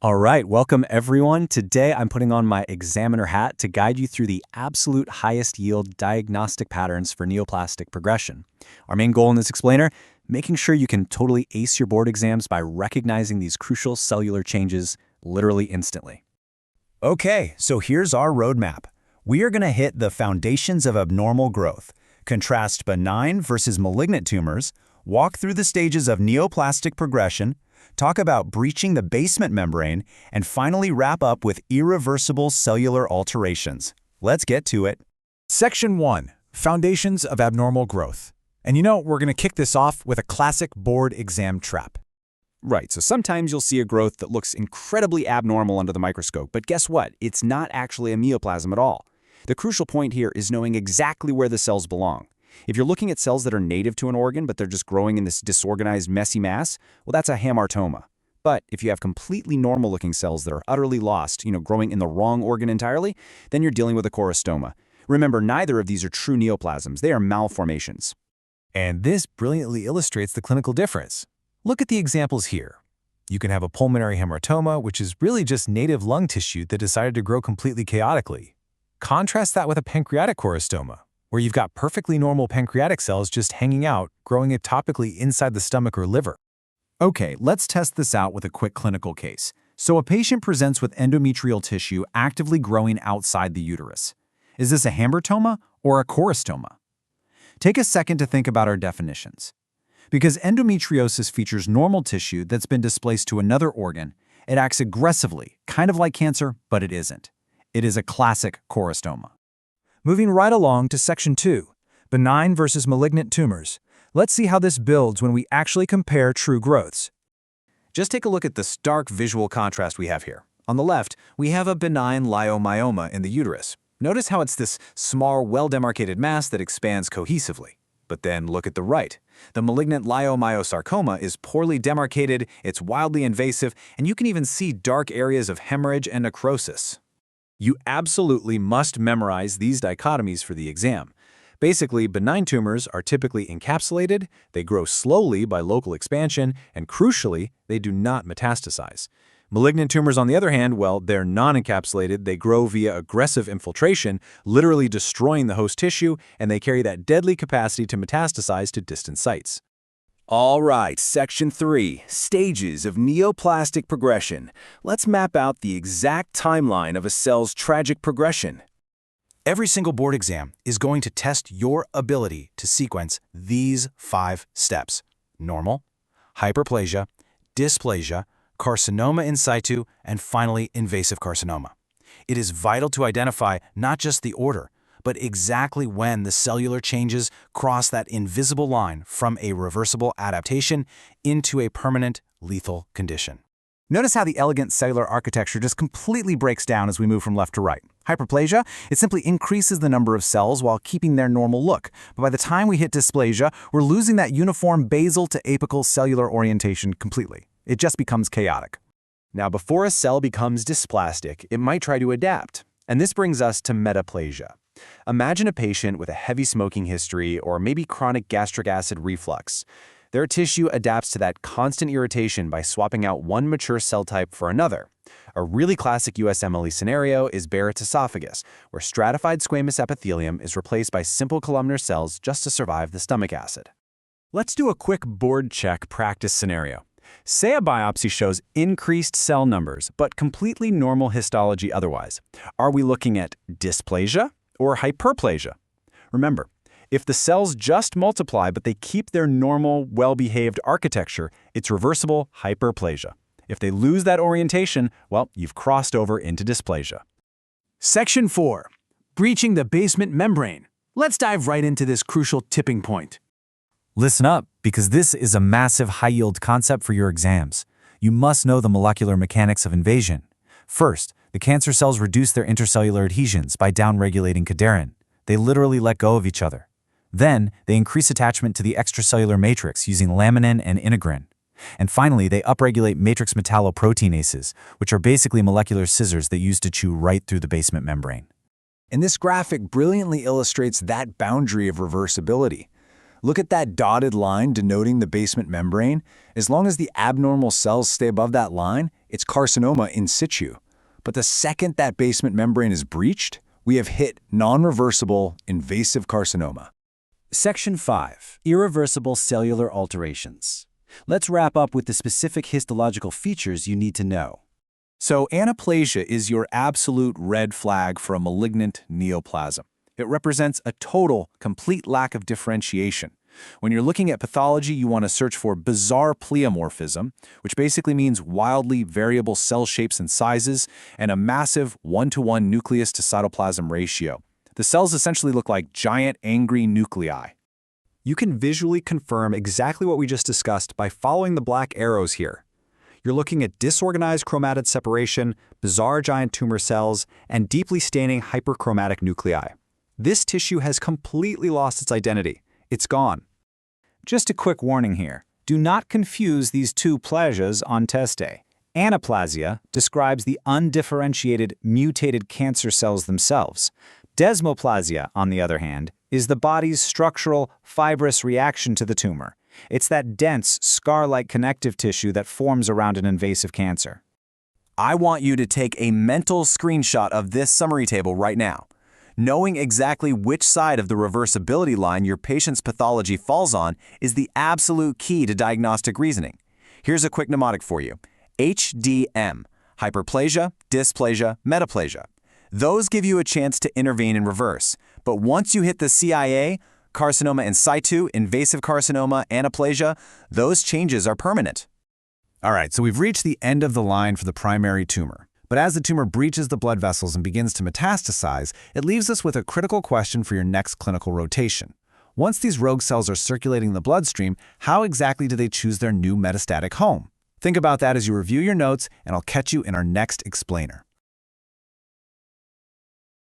All right, welcome everyone. Today I'm putting on my examiner hat to guide you through the absolute highest yield diagnostic patterns for neoplastic progression. Our main goal in this explainer, making sure you can totally ace your board exams by recognizing these crucial cellular changes literally instantly. Okay, so here's our roadmap. We are going to hit the foundations of abnormal growth, contrast benign versus malignant tumors, walk through the stages of neoplastic progression, talk about breaching the basement membrane, and finally wrap up with irreversible cellular alterations. Let's get to it. Section 1. Foundations of Abnormal Growth. And we're going to kick this off with a classic board exam trap. Right, so sometimes you'll see a growth that looks incredibly abnormal under the microscope, but guess what? It's not actually a neoplasm at all. The crucial point here is knowing exactly where the cells belong. If you're looking at cells that are native to an organ, but they're just growing in this disorganized, messy mass, well, that's a hamartoma. But if you have completely normal-looking cells that are utterly lost, growing in the wrong organ entirely, then you're dealing with a choristoma. Remember, neither of these are true neoplasms. They are malformations. And this brilliantly illustrates the clinical difference. Look at the examples here. You can have a pulmonary hamartoma, which is really just native lung tissue that decided to grow completely chaotically. Contrast that with a pancreatic choristoma, where you've got perfectly normal pancreatic cells just hanging out, growing ectopically inside the stomach or liver. Okay, let's test this out with a quick clinical case. So a patient presents with endometrial tissue actively growing outside the uterus. Is this a hamartoma or a choristoma? Take a second to think about our definitions. Because endometriosis features normal tissue that's been displaced to another organ, it acts aggressively, kind of like cancer, but it isn't. It is a classic choristoma. Moving right along to Section 2, benign versus malignant tumors. Let's see how this builds when we actually compare true growths. Just take a look at the stark visual contrast we have here. On the left, we have a benign leiomyoma in the uterus. Notice how it's this small, well-demarcated mass that expands cohesively. But then look at the right. The malignant leiomyosarcoma is poorly demarcated, it's wildly invasive, and you can even see dark areas of hemorrhage and necrosis. You absolutely must memorize these dichotomies for the exam. Basically, benign tumors are typically encapsulated, they grow slowly by local expansion, and crucially, they do not metastasize. Malignant tumors, on the other hand, well, they're non-encapsulated, they grow via aggressive infiltration, literally destroying the host tissue, and they carry that deadly capacity to metastasize to distant sites. All right, Section 3, Stages of Neoplastic Progression. Let's map out the exact timeline of a cell's tragic progression. Every single board exam is going to test your ability to sequence these 5 steps: normal, hyperplasia, dysplasia, carcinoma in situ, and finally invasive carcinoma. It is vital to identify not just the order, but exactly when the cellular changes cross that invisible line from a reversible adaptation into a permanent lethal condition. Notice how the elegant cellular architecture just completely breaks down as we move from left to right. Hyperplasia, it simply increases the number of cells while keeping their normal look. But by the time we hit dysplasia, we're losing that uniform basal to apical cellular orientation completely. It just becomes chaotic. Now, before a cell becomes dysplastic, it might try to adapt. And this brings us to metaplasia. Imagine a patient with a heavy smoking history or maybe chronic gastric acid reflux. Their tissue adapts to that constant irritation by swapping out one mature cell type for another. A really classic USMLE scenario is Barrett's esophagus, where stratified squamous epithelium is replaced by simple columnar cells just to survive the stomach acid. Let's do a quick board check practice scenario. Say a biopsy shows increased cell numbers, but completely normal histology otherwise. Are we looking at dysplasia or hyperplasia? Remember, if the cells just multiply but they keep their normal, well-behaved architecture, it's reversible hyperplasia. If they lose that orientation, well, you've crossed over into dysplasia. Section 4. Breaching the basement membrane. Let's dive right into this crucial tipping point. Listen up, because this is a massive high-yield concept for your exams. You must know the molecular mechanics of invasion. First, the cancer cells reduce their intercellular adhesions by downregulating cadherin. They literally let go of each other. Then, they increase attachment to the extracellular matrix using laminin and integrin. And finally, they upregulate matrix metalloproteinases, which are basically molecular scissors that use to chew right through the basement membrane. And this graphic brilliantly illustrates that boundary of reversibility. Look at that dotted line denoting the basement membrane. As long as the abnormal cells stay above that line, It's carcinoma in situ. But the second that basement membrane is breached, we have hit non-reversible invasive carcinoma. Section 5. Irreversible cellular alterations. Let's wrap up with the specific histological features you need to know. So anaplasia is your absolute red flag for a malignant neoplasm. It represents a total, complete lack of differentiation. When you're looking at pathology, you want to search for bizarre pleomorphism, which basically means wildly variable cell shapes and sizes, and a massive 1-to-1 nucleus to cytoplasm ratio. The cells essentially look like giant, angry nuclei. You can visually confirm exactly what we just discussed by following the black arrows here. You're looking at disorganized chromatid separation, bizarre giant tumor cells, and deeply staining hyperchromatic nuclei. This tissue has completely lost its identity. It's gone. Just a quick warning here. Do not confuse these two plasias on test day. Anaplasia describes the undifferentiated, mutated cancer cells themselves. Desmoplasia, on the other hand, is the body's structural, fibrous reaction to the tumor. It's that dense, scar-like connective tissue that forms around an invasive cancer. I want you to take a mental screenshot of this summary table right now. Knowing exactly which side of the reversibility line your patient's pathology falls on is the absolute key to diagnostic reasoning. Here's a quick mnemonic for you. HDM, hyperplasia, dysplasia, metaplasia. Those give you a chance to intervene in reverse. But once you hit the CIA, carcinoma in situ, invasive carcinoma, anaplasia, those changes are permanent. All right, so we've reached the end of the line for the primary tumor. But as the tumor breaches the blood vessels and begins to metastasize, it leaves us with a critical question for your next clinical rotation. Once these rogue cells are circulating in the bloodstream, how exactly do they choose their new metastatic home? Think about that as you review your notes, and I'll catch you in our next explainer.